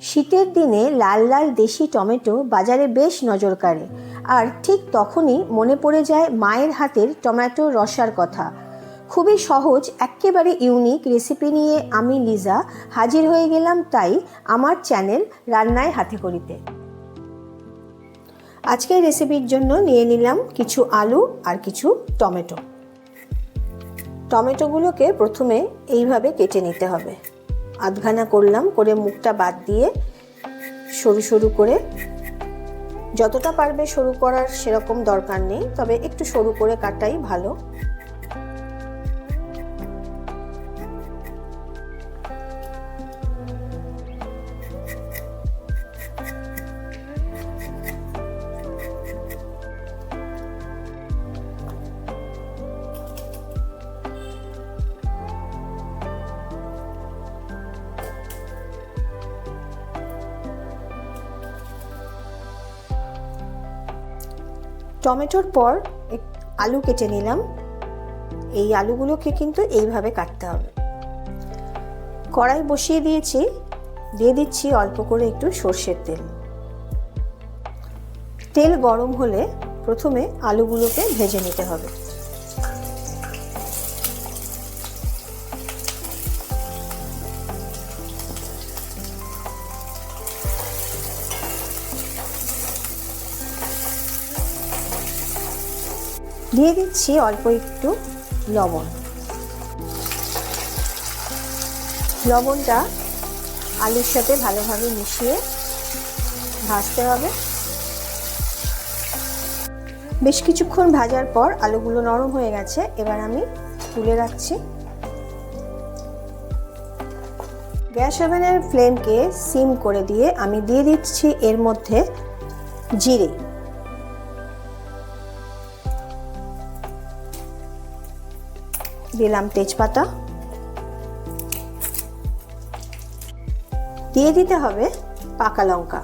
শীতের দিনে লাল লাল দেশি টমেটো বাজারে বেশ নজর কাড়ে, আর ঠিক তখনই মনে পড়ে যায় মায়ের হাতের টমেটো রসার কথা। খুবই সহজ, একেবারে ইউনিক রেসিপি নিয়ে আমি লিজা হাজির হয়ে গেলাম তাই আমার চ্যানেল রান্নায় হাতেখড়িতে। আজকের রেসিপির জন্য নিয়ে নিলাম কিছু আলু আর কিছু টমেটো। টমেটোগুলোকে প্রথমে এইভাবে কেটে নিতে হবে। আধখানা করলাম, করে মুখটা বাদ দিয়ে সরু সরু করে, যতটা পারবে সরু করার সেরকম দরকার নেই, তবে একটু সরু করে কাটাই ভালো। টমেটোর পর আলু কেটে নিলাম। এই আলুগুলোকে কিন্তু এইভাবে কাটতে হবে। কড়াই বসিয়ে দিয়েছি, দিয়ে দিচ্ছি অল্প করে একটু সর্ষের তেল। তেল গরম হলে প্রথমে আলুগুলোকে ভেজে নিতে হবে। দিয়ে দিচ্ছি অল্প একটু লবণ। লবণটা আলুর সাথে ভালোভাবে মিশিয়ে ভাজতে হবে। বেশ কিছুক্ষণ ভাজার পর আলুগুলো নরম হয়ে গেছে, এবার আমি তুলে রাখছি। গ্যাস ওভেনের ফ্লেমকে সিম করে দিয়ে আমি দিয়ে দিচ্ছি এর মধ্যে জিরে, দিলাম তেজপাতা, দিয়ে দিতে হবে পাকা লঙ্কা।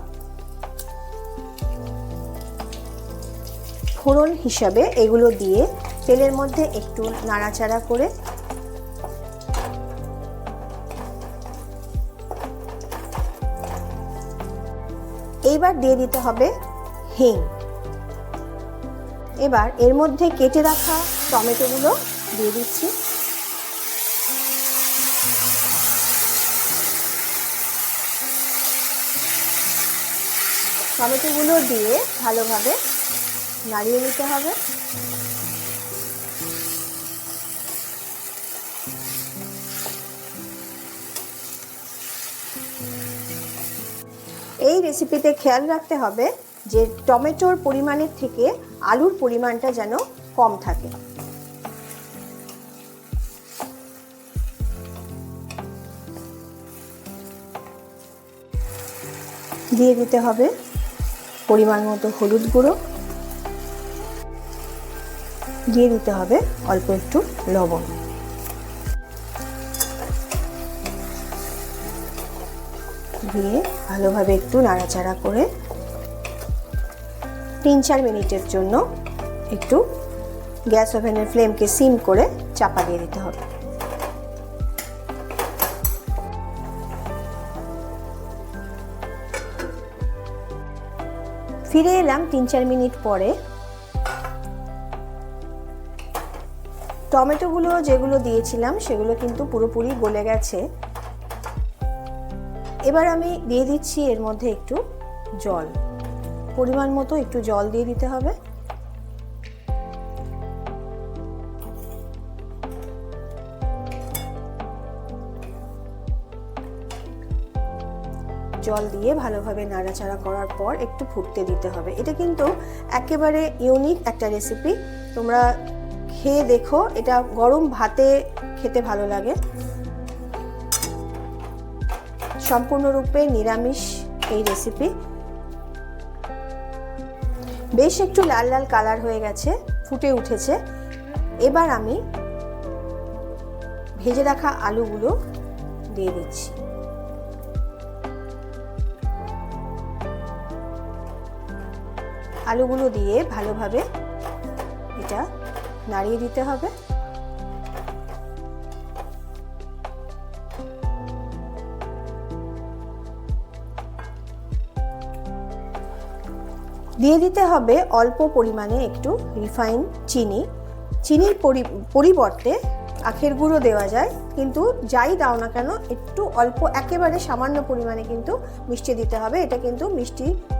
ফোড়ন হিসাবে এগুলো দিয়ে তেলের মধ্যে একটু নাড়াচাড়া করে এইবার দিয়ে দিতে হবে হিং। এবার এর মধ্যে কেটে রাখা টমেটোগুলো দিয়ে দিচ্ছি। টমেটোগুলো দিয়ে ভালোভাবে নাড়িয়ে নিতে হবে। এই রেসিপিতে খেয়াল রাখতে হবে যে টমেটোর পরিমাণের থেকে আলুর পরিমাণটা যেন কম থাকে। দিয়ে দিতে হবে পরিমাণ মতো হলুদ গুঁড়ো, দিয়ে দিতে হবে অল্প একটু লবণ। দিয়ে ভালোভাবে একটু নাড়াচাড়া করে 3-4 মিনিটের জন্য একটু গ্যাস ওভেনের ফ্লেমকে সিম করে চাপা দিয়ে দিতে হবে। ফিরে এলাম 3-4 মিনিট পরে। টমেটোগুলো যেগুলো দিয়েছিলাম সেগুলো কিন্তু পুরোপুরি গলে গেছে। এবার আমি দিয়ে দিচ্ছি এর মধ্যে একটু জল, পরিমাণ মতো একটু জল দিয়ে দিতে হবে। জল দিয়ে ভালোভাবে নাড়াচাড়া করার পর একটু ফুটতে দিতে হবে। এটা কিন্তু একেবারে ইউনিক একটা রেসিপি, তোমরা খেয়ে দেখো। এটা গরম ভাতে খেতে ভালো লাগে। সম্পূর্ণরূপে নিরামিষ এই রেসিপি। বেশ একটু লাল লাল কালার হয়ে গেছে, ফুটে উঠেছে। এবার আমি ভেজে রাখা আলুগুলো দিয়ে দিচ্ছি। আলুগুলো দিয়ে ভালোভাবে এটা নাড়িয়ে দিতে হবে। দিয়ে দিতে হবে অল্প পরিমাণে একটু রিফাইন চিনি। চিনির পরিবর্তে আখের গুঁড়ো দেওয়া যায়, কিন্তু যাই দাও না কেন একটু অল্প একেবারে সামান্য পরিমাণে কিন্তু মিষ্টি দিতে হবে। এটা কিন্তু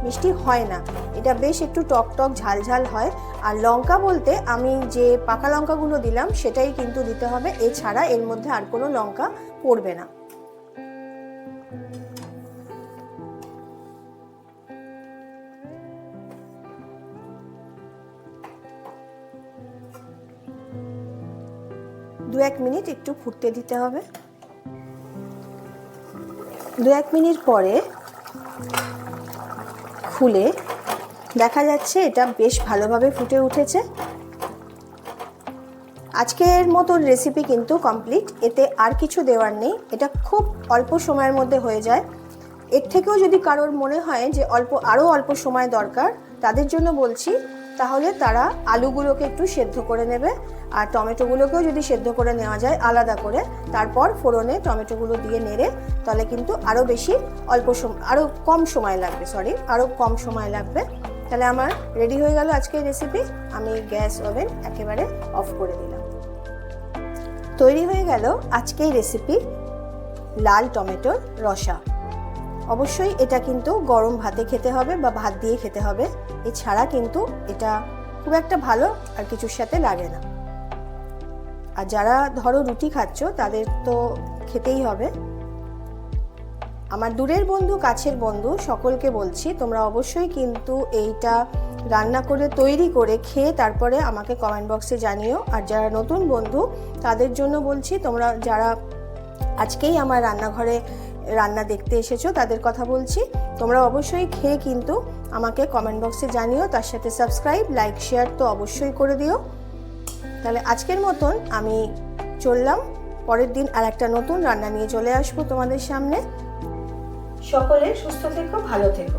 মিষ্টি হয় না, এটা বেশ একটু টক টক ঝাল ঝাল হয়। আর লঙ্কা বলতে আমি যে পাকা লঙ্কাগুলো দিলাম সেটাই কিন্তু দিতে হবে, এছাড়া এর মধ্যে আর কোনো লঙ্কা পড়বে না। দু এক মিনিট একটু ফুটতে দিতে হবে। 2-1 মিনিট পরে খুলে দেখা যাচ্ছে এটা বেশ ভালোভাবে ফুটে উঠেছে। আজকের মতন রেসিপি কিন্তু কমপ্লিট, এতে আর কিছু দেওয়ার নেই। এটা খুব অল্প সময়ের মধ্যে হয়ে যায়। এর থেকেও যদি কারোর মনে হয় যে আরও অল্প সময় দরকার, তাদের জন্য বলছি তাহলে তারা আলুগুলোকে একটু সেদ্ধ করে নেবে, আর টমেটোগুলোকেও যদি সেদ্ধ করে নেওয়া যায় আলাদা করে, তারপর ফোড়নে টমেটোগুলো দিয়ে নেড়ে, তাহলে কিন্তু আরও কম সময় লাগবে। তাহলে আমার রেডি হয়ে গেল আজকের রেসিপি। আমি গ্যাস ওভেন একেবারে অফ করে দিলাম। তৈরি হয়ে গেল আজকের রেসিপি লাল টমেটোর রসা। অবশ্যই এটা কিন্তু গরম ভাতে খেতে হবে বা ভাত দিয়ে খেতে হবে, এছাড়া কিন্তু এটা খুব একটা ভালো আর কিছুর সাথে লাগে না। আর যারা ধরো রুটি খাচ্ছ তাদের তো খেতেই হবে। আমার দূরের বন্ধু কাছের বন্ধু সকলকে বলছি তোমরা অবশ্যই কিন্তু এইটা রান্না করে তৈরি করে খেয়ে তারপরে আমাকে কমেন্ট বক্সে জানিও। আর যারা নতুন বন্ধু তাদের জন্য বলছি, তোমরা যারা আজকেই আমার রান্নাঘরে রান্না দেখতে এসেছো তাদের কথা বলছি, তোমরা অবশ্যই খেয়ে কিন্তু আমাকে কমেন্ট বক্সে জানিও। তার সাথে সাবস্ক্রাইব, লাইক, শেয়ার তো অবশ্যই করে দিও। তাহলে আজকের মতন আমি চললাম, পরের দিন আর একটা নতুন রান্না নিয়ে চলে আসবো তোমাদের সামনে। সকলে সুস্থ থেকো, ভালো থেকো।